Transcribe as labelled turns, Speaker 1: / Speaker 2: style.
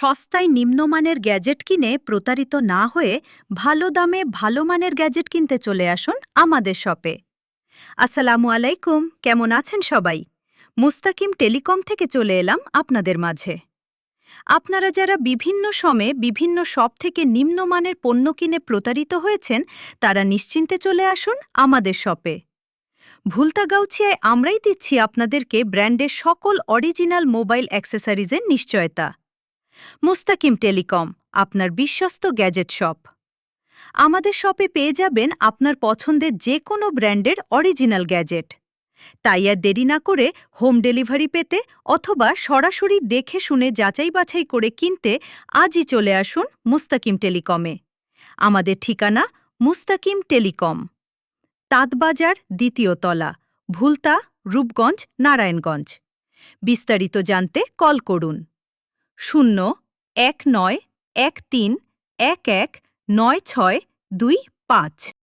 Speaker 1: সস্তায় নিম্নমানের গ্যাজেট কিনে প্রতারিত না হয়ে ভালো দামে ভালো মানের গ্যাজেট কিনতে চলে আসুন আমাদের শপে। আসসালামু আলাইকুম, কেমন আছেন সবাই? মুস্তাকিম টেলিকম থেকে চলে এলাম আপনাদের মাঝে। আপনারা যারা বিভিন্ন সময়ে বিভিন্ন শপ থেকে নিম্নমানের পণ্য কিনে প্রতারিত হয়েছেন, তারা নিশ্চিন্তে চলে আসুন আমাদের শপে। ভুলতাগাউছিয়ায় আমরাই দিচ্ছি আপনাদেরকে ব্র্যান্ডের সকল অরিজিনাল মোবাইল অ্যাক্সেসরিজের নিশ্চয়তা। মুস্তাকিম টেলিকম, আপনার বিশ্বস্ত গ্যাজেট শপ। আমাদের শপে পেয়ে যাবেন আপনার পছন্দের যে কোনো ব্র্যান্ডের অরিজিনাল গ্যাজেট। তাই আর দেরি না করে হোম ডেলিভারি পেতে অথবা সরাসরি দেখে শুনে যাচাই বাছাই করে কিনতে আজই চলে আসুন মুস্তাকিম টেলিকমে। আমাদের ঠিকানা মুস্তাকিম টেলিকম, তাঁতবাজার, দ্বিতীয় তলা, ভুলতা, রূপগঞ্জ, নারায়ণগঞ্জ। বিস্তারিত জানতে কল করুন 01913119625।